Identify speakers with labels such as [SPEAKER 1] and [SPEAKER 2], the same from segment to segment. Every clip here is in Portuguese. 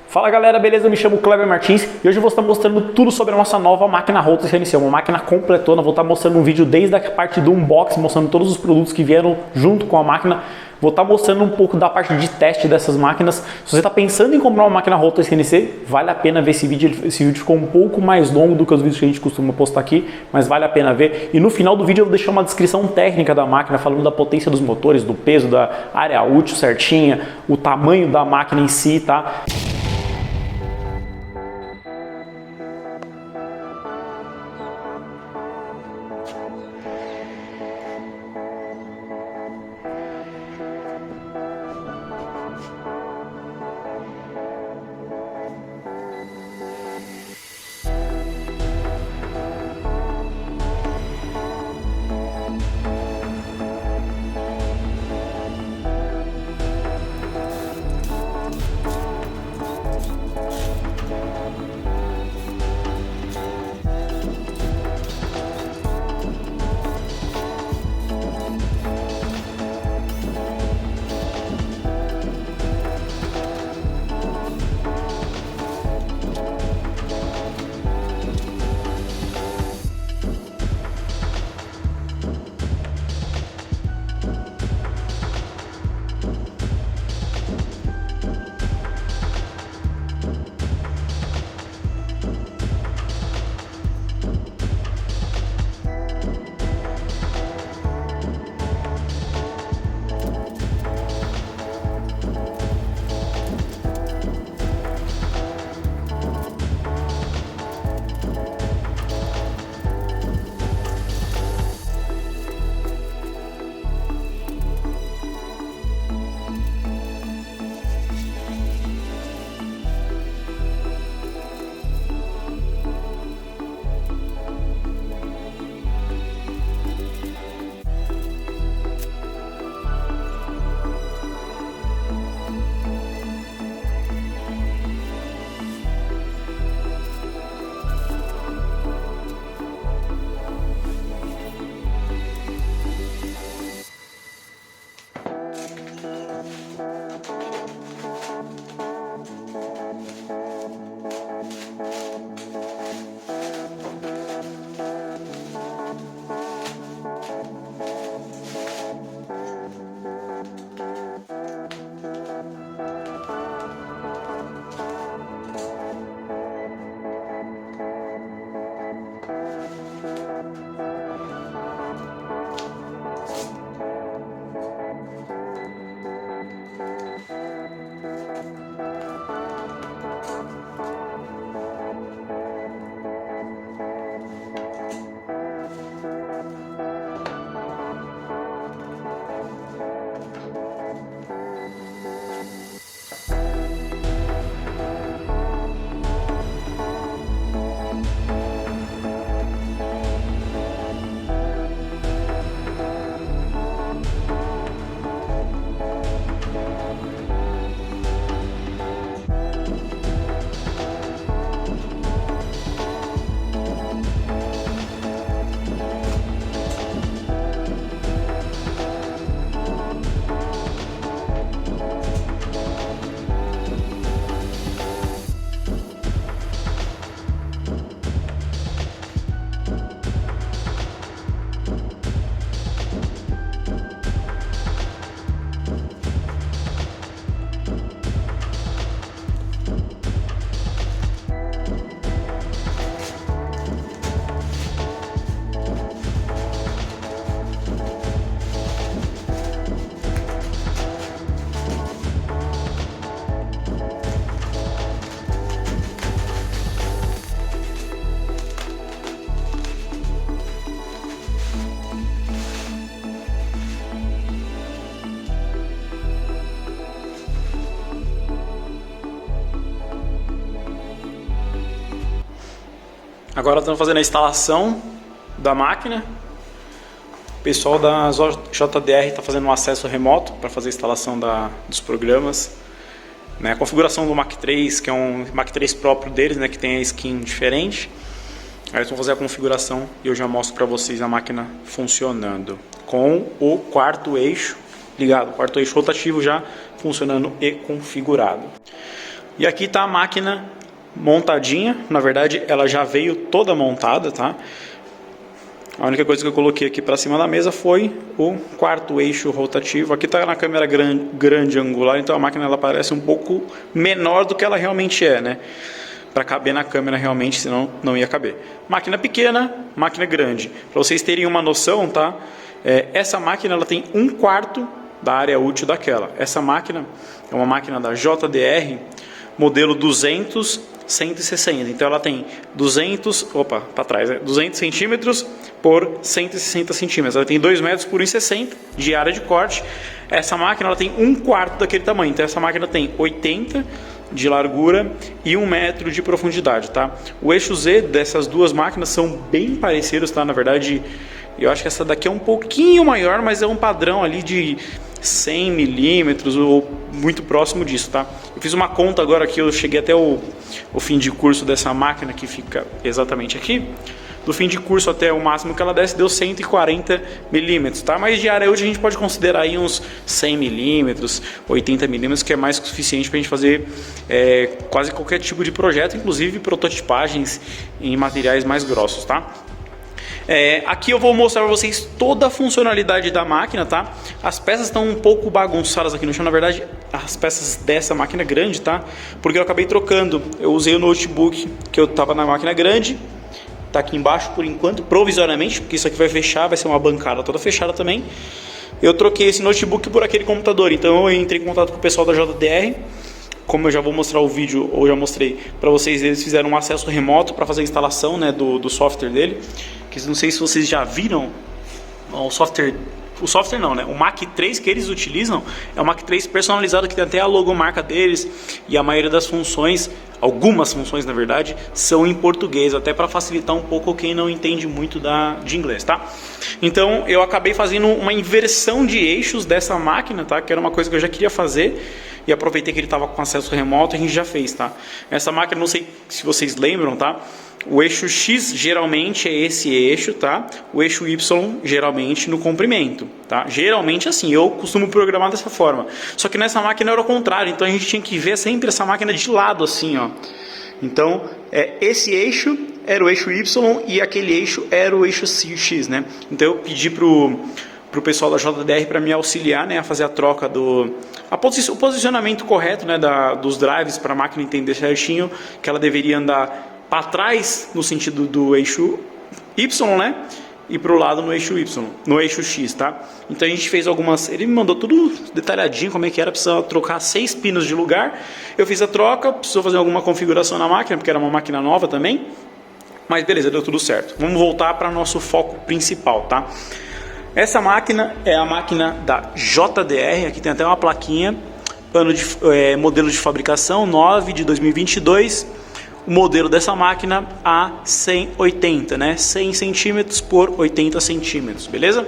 [SPEAKER 1] Fala galera, beleza? Eu me chamo Kleber Martins e hoje eu vou estar mostrando tudo sobre a nossa nova máquina Rotor CNC, uma máquina completona. Vou estar mostrando um vídeo desde a parte do unboxing, mostrando todos os produtos que vieram junto com a máquina. Vou estar mostrando um pouco da parte de teste dessas máquinas. Se você está pensando em comprar uma máquina Rotor CNC, vale a pena ver esse vídeo. Esse vídeo ficou um pouco mais longo do que os vídeos que a gente costuma postar aqui, mas vale a pena ver. E no final do vídeo eu vou deixar uma descrição técnica da máquina, falando da potência dos motores, do peso, da área útil certinha, o tamanho da máquina em si, tá? Agora estamos fazendo a instalação da máquina. O pessoal da JDR está fazendo um acesso remoto para fazer a instalação dos programas. A configuração do Mach 3, que é um Mach 3 próprio deles, que tem a skin diferente. Aí eles vão fazer a configuração e eu já mostro para vocês a máquina funcionando. Com o quarto eixo ligado, o quarto eixo rotativo já funcionando e configurado. E aqui está a máquina montadinha, na verdade ela já veio toda montada, tá? A única coisa que eu coloquei aqui para cima da mesa foi o quarto eixo rotativo. Aqui está na câmera grande angular, então a máquina ela parece um pouco menor do que ela realmente é, né? Para caber na câmera realmente, senão não ia caber. Máquina pequena, máquina grande. Para vocês terem uma noção, tá? Essa máquina ela tem 1/4 da área útil daquela. Essa máquina é uma máquina da JDR, modelo 200/160. Então ela tem 200 centímetros por 160 centímetros. Ela tem 2 metros por 1,60 de área de corte. Essa máquina ela tem 1/4 daquele tamanho. Então essa máquina tem 80 de largura e 1 metro de profundidade, tá? O eixo Z dessas duas máquinas são bem parecidos, tá? Na verdade, eu acho que essa daqui é um pouquinho maior, mas é um padrão ali de 100 milímetros ou muito próximo disso, tá? Eu fiz uma conta agora que eu cheguei até o fim de curso dessa máquina, que fica exatamente aqui. Do fim de curso até o máximo que ela desce deu 140 milímetros, tá? Mas de área útil a gente pode considerar aí uns 100 milímetros, 80 milímetros, que é mais que suficiente para a gente fazer quase qualquer tipo de projeto, inclusive prototipagens em materiais mais grossos, tá? Aqui eu vou mostrar para vocês toda a funcionalidade da máquina, tá? As peças estão um pouco bagunçadas aqui no chão, na verdade as peças dessa máquina grande, tá? Porque eu acabei trocando, eu usei o notebook que eu estava na máquina grande, tá aqui embaixo por enquanto, provisoriamente, porque isso aqui vai fechar, vai ser uma bancada toda fechada também. Eu troquei esse notebook por aquele computador, então eu entrei em contato com o pessoal da JDR. Como eu já vou mostrar o vídeo, ou já mostrei para vocês, eles fizeram um acesso remoto para fazer a instalação, né, do software dele. Que não sei se vocês já viram o software não, né? O Mach 3 que eles utilizam é o Mach 3 personalizado, que tem até a logomarca deles, e a maioria das funções, algumas funções na verdade, são em português, até para facilitar um pouco quem não entende muito de inglês, tá? Então eu acabei fazendo uma inversão de eixos dessa máquina, tá? Que era uma coisa que eu já queria fazer, e aproveitei que ele estava com acesso remoto e a gente já fez, tá? Essa máquina, não sei se vocês lembram, tá? O eixo X geralmente é esse eixo, tá? O eixo Y geralmente no comprimento, tá? Geralmente assim, eu costumo programar dessa forma. Só que nessa máquina era o contrário, então a gente tinha que ver sempre essa máquina de lado assim, ó. Então, esse eixo era o eixo Y e aquele eixo era o eixo X, né? Então eu pedi pro pessoal da JDR para me auxiliar, né, a fazer a troca o posicionamento correto, né, dos drives, para a máquina entender certinho que ela deveria andar para trás no sentido do eixo Y, né, e para o lado no eixo Y, no eixo X, tá? Então a gente fez ele me mandou tudo detalhadinho como é que era, precisava trocar 6 pinos de lugar. Eu fiz a troca, precisou fazer alguma configuração na máquina, porque era uma máquina nova também, mas beleza, deu tudo certo. Vamos voltar para nosso foco principal, tá? Essa máquina é a máquina da JDR, aqui tem até uma plaquinha, modelo de fabricação 9 de 2022, o modelo dessa máquina A180, né? 100 centímetros por 80 centímetros, beleza?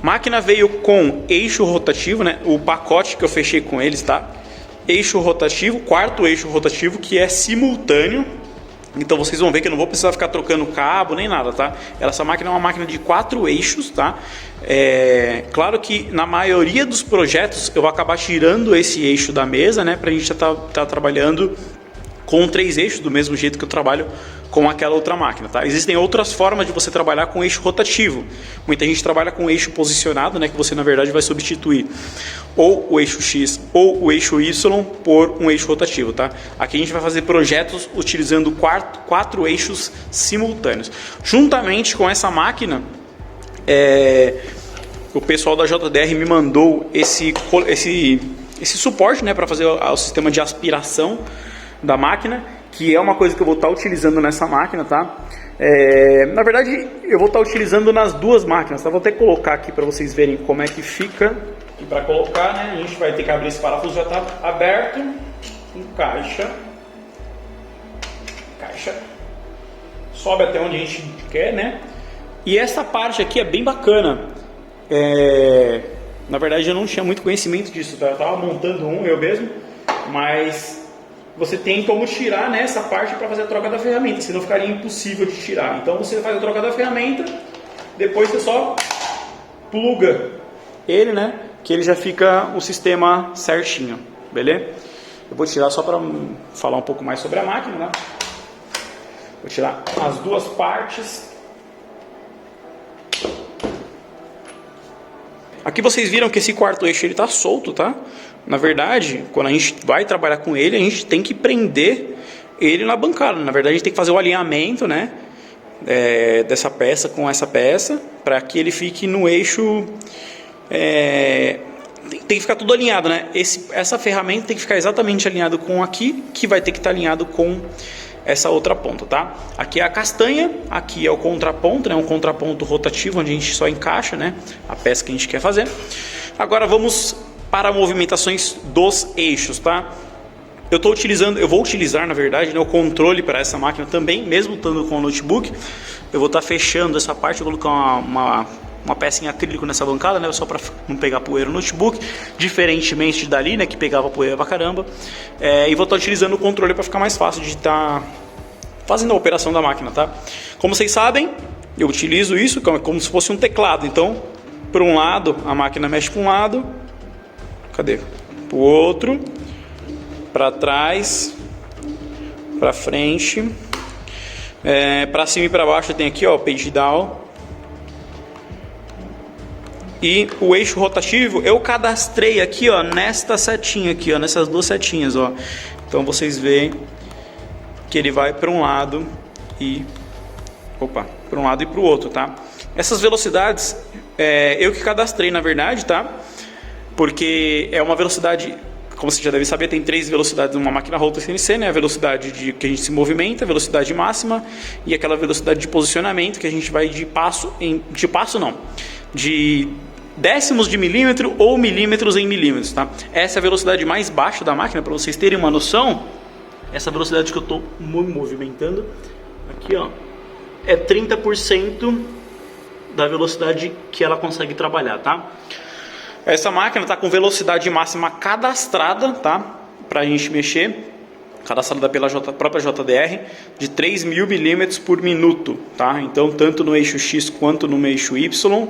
[SPEAKER 1] Máquina veio com eixo rotativo, né? O pacote que eu fechei com eles, tá? Eixo rotativo, quarto eixo rotativo, que é simultâneo. Então vocês vão ver que eu não vou precisar ficar trocando cabo nem nada, tá? Essa máquina é uma máquina de 4 eixos, tá? Claro que na maioria dos projetos eu vou acabar tirando esse eixo da mesa, né? Pra gente já tá trabalhando com 3 eixos, do mesmo jeito que eu trabalho com aquela outra máquina, tá? Existem outras formas de você trabalhar com eixo rotativo. Muita gente trabalha com eixo posicionado, né? Que você na verdade vai substituir ou o eixo X ou o eixo Y por um eixo rotativo, tá? Aqui a gente vai fazer projetos utilizando 4 eixos simultâneos. Juntamente com essa máquina, o pessoal da JDR me mandou esse suporte, né? Para fazer o sistema de aspiração da máquina, que é uma coisa que eu vou estar utilizando nessa máquina, tá? Na verdade, eu vou estar utilizando nas duas máquinas, tá? Vou até colocar aqui para vocês verem como é que fica. E para colocar, né, a gente vai ter que abrir esse parafuso, já está aberto, encaixa, sobe até onde a gente quer, né? E essa parte aqui é bem bacana. Na verdade, eu não tinha muito conhecimento disso, tá? Eu estava montando eu mesmo, mas você tem como tirar, né, essa parte para fazer a troca da ferramenta, senão ficaria impossível de tirar. Então você faz a troca da ferramenta, depois você só pluga ele, né, que ele já fica o sistema certinho, beleza? Eu vou tirar só para falar um pouco mais sobre a máquina, né? Vou tirar as duas partes. Aqui vocês viram que esse quarto eixo ele tá solto, tá? Na verdade, quando a gente vai trabalhar com ele, a gente tem que prender ele na bancada. Na verdade, a gente tem que fazer o alinhamento, né? Dessa peça com essa peça, para que ele fique no eixo. Tem que ficar tudo alinhado, né? Essa ferramenta tem que ficar exatamente alinhado com aqui, que vai ter que estar alinhado com essa outra ponta, tá? Aqui é a castanha, aqui é o contraponto, né? Um contraponto rotativo, onde a gente só encaixa, né? A peça que a gente quer fazer. Agora vamos para movimentações dos eixos, tá? Eu vou utilizar, na verdade, né, o controle para essa máquina também, mesmo estando com o notebook. Eu vou estar fechando essa parte, vou colocar uma peça em acrílico nessa bancada, né? Só para não pegar poeira no notebook, diferentemente dali, né? Que pegava poeira pra caramba. E vou estar utilizando o controle para ficar mais fácil de estar fazendo a operação da máquina, tá? Como vocês sabem, eu utilizo isso como se fosse um teclado. Então, por um lado, a máquina mexe para um lado, cadê? Para o outro, para trás, para frente, para cima e para baixo tem aqui, ó, page down. E o eixo rotativo eu cadastrei aqui, ó, nesta setinha aqui, ó, nessas duas setinhas, ó. Então vocês veem que ele vai para um lado e para um lado e para o outro, tá? Essas velocidades eu que cadastrei, na verdade, tá? Porque é uma velocidade, como você já deve saber, tem 3 velocidades numa máquina Rotor CNC, né? A velocidade que a gente se movimenta, a velocidade máxima e aquela velocidade de posicionamento que a gente vai de décimos de milímetro ou milímetros em milímetros, tá? Essa é a velocidade mais baixa da máquina, para vocês terem uma noção. Essa velocidade que eu estou movimentando aqui, ó, é 30% da velocidade que ela consegue trabalhar, tá? Essa máquina está com velocidade máxima cadastrada, tá? Para a gente mexer, cadastrada pela própria JDR, de 3.000 milímetros por minuto, tá? Então, tanto no eixo X quanto no eixo Y.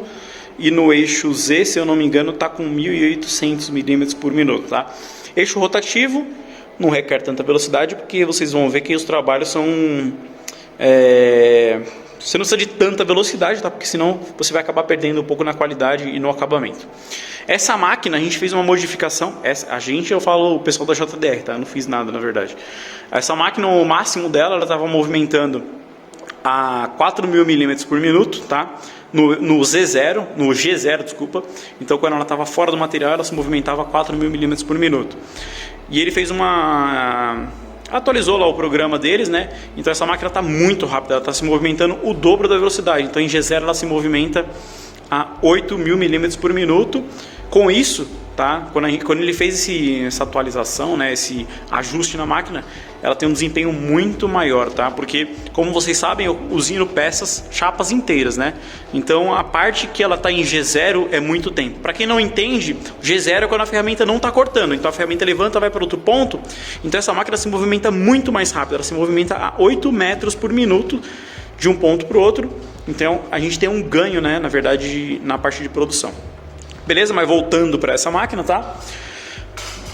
[SPEAKER 1] E no eixo Z, se eu não me engano, está com 1.800 milímetros por minuto, tá? Eixo rotativo não requer tanta velocidade, porque vocês vão ver que os trabalhos são... Você não precisa de tanta velocidade, tá? Porque senão você vai acabar perdendo um pouco na qualidade e no acabamento. Essa máquina, a gente fez uma modificação. Eu falo o pessoal da JDR, tá? Eu não fiz nada, na verdade. Essa máquina, o máximo dela, ela estava movimentando a 4.000 milímetros por minuto, tá? No G0, desculpa. Então, quando ela estava fora do material, ela se movimentava a 4.000 milímetros por minuto. E ele fez atualizou lá o programa deles, né? Então essa máquina está muito rápida, ela está se movimentando o dobro da velocidade. Então em G0 ela se movimenta a 8.000 milímetros por minuto. Com isso, tá? Quando ele fez essa atualização, né? Esse ajuste na máquina, ela tem um desempenho muito maior, tá? Porque, como vocês sabem, eu usino chapas inteiras, né? Então a parte que ela está em G0 é muito tempo. Para quem não entende, G0 é quando a ferramenta não está cortando. Então a ferramenta levanta, vai para outro ponto. Então essa máquina se movimenta muito mais rápido. Ela se movimenta a 8 metros por minuto de um ponto para o outro. Então a gente tem um ganho, né? Na verdade, na parte de produção. Beleza? Mas voltando para essa máquina, tá?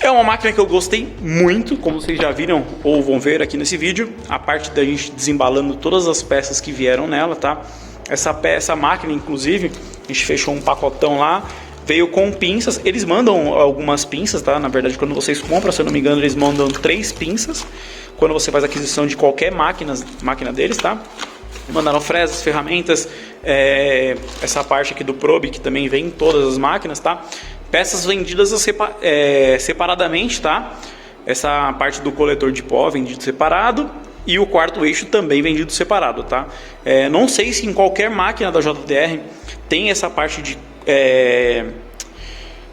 [SPEAKER 1] É uma máquina que eu gostei muito, como vocês já viram ou vão ver aqui nesse vídeo. A parte da gente desembalando todas as peças que vieram nela, tá? Essa máquina, inclusive, a gente fechou um pacotão lá, veio com pinças. Eles mandam algumas pinças, tá? Na verdade, quando vocês compram, se eu não me engano, eles mandam 3 pinças. Quando você faz aquisição de qualquer máquina deles, tá? Mandaram fresas, ferramentas, essa parte aqui do probe que também vem em todas as máquinas, tá? Peças vendidas separadamente, tá? Essa parte do coletor de pó vendido separado e o quarto eixo também vendido separado, tá? Não sei se em qualquer máquina da JDR tem essa parte de...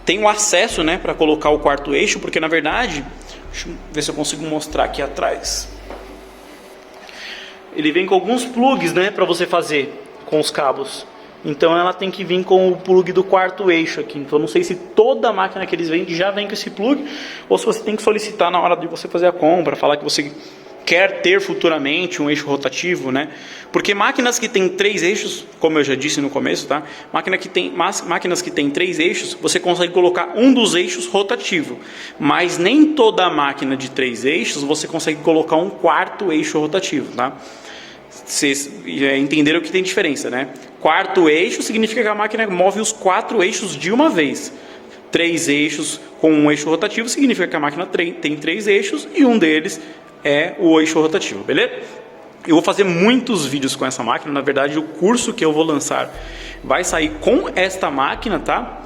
[SPEAKER 1] tem o acesso, né, para colocar o quarto eixo, porque na verdade, deixa eu ver se eu consigo mostrar aqui atrás. Ele vem com alguns plugs, né, para você fazer com os cabos. Então ela tem que vir com o plug do quarto eixo aqui. Então não sei se toda máquina que eles vendem já vem com esse plug, ou se você tem que solicitar na hora de você fazer a compra, falar que você quer ter futuramente um eixo rotativo, né? Porque máquinas que têm 3 eixos, como eu já disse no começo, tá? Máquinas que têm 3 eixos, você consegue colocar um dos eixos rotativo, mas nem toda máquina de 3 eixos você consegue colocar um 4º eixo rotativo, tá? Vocês entenderam que tem diferença, né? 4º eixo significa que a máquina move os 4 eixos de uma vez. 3 eixos com um eixo rotativo significa que a máquina tem 3 eixos e um deles é o eixo rotativo, beleza? Eu vou fazer muitos vídeos com essa máquina. Na verdade, o curso que eu vou lançar vai sair com esta máquina, tá?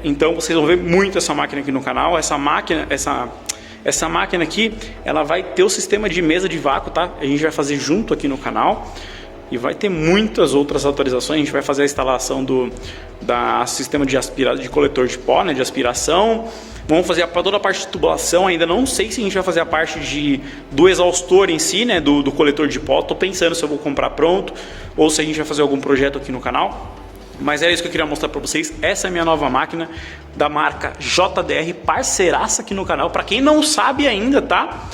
[SPEAKER 1] Então vocês vão ver muito essa máquina aqui no canal. Essa máquina aqui, ela vai ter o sistema de mesa de vácuo, tá? A gente vai fazer junto aqui no canal. E vai ter muitas outras atualizações. A gente vai fazer a instalação do sistema de coletor de pó, né, de aspiração. Vamos fazer toda a parte de tubulação. Ainda não sei se a gente vai fazer a parte do exaustor em si, né, do coletor de pó. Estou pensando se eu vou comprar pronto ou se a gente vai fazer algum projeto aqui no canal. Mas era isso que eu queria mostrar para vocês. Essa é a minha nova máquina da marca JDR, parceiraça aqui no canal. Para quem não sabe ainda, tá?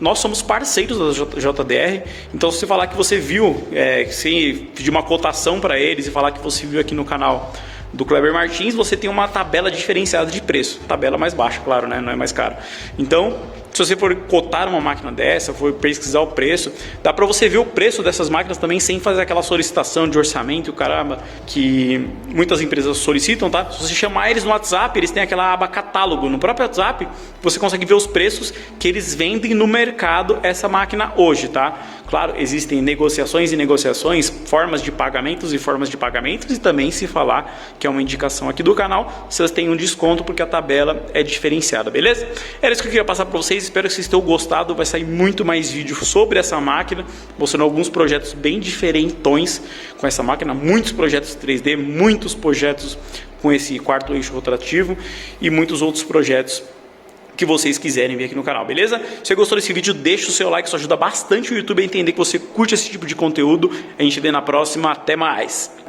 [SPEAKER 1] Nós somos parceiros da JDR. Então se você falar que você viu, se pedir uma cotação para eles e falar que você viu aqui no canal do Kleber Martins, você tem uma tabela diferenciada de preço, tabela mais baixa, claro, né? Não é mais caro. Então se você for cotar uma máquina dessa, for pesquisar o preço, dá para você ver o preço dessas máquinas também sem fazer aquela solicitação de orçamento, caramba, que muitas empresas solicitam, tá? Se você chamar eles no WhatsApp, eles têm aquela aba catálogo. No próprio WhatsApp, você consegue ver os preços que eles vendem no mercado essa máquina hoje, tá? Claro, existem negociações e negociações, formas de pagamentos e formas de pagamentos, e também se falar que é uma indicação aqui do canal, vocês têm um desconto porque a tabela é diferenciada, beleza? Era isso que eu queria passar para vocês. Espero que vocês tenham gostado. Vai sair muito mais vídeo sobre essa máquina, mostrando alguns projetos bem diferentões com essa máquina, muitos projetos 3D, muitos projetos com esse 4º eixo rotativo e muitos outros projetos que vocês quiserem ver aqui no canal, beleza? Se você gostou desse vídeo, deixa o seu like, isso ajuda bastante o YouTube a entender que você curte esse tipo de conteúdo. A gente vê na próxima, até mais!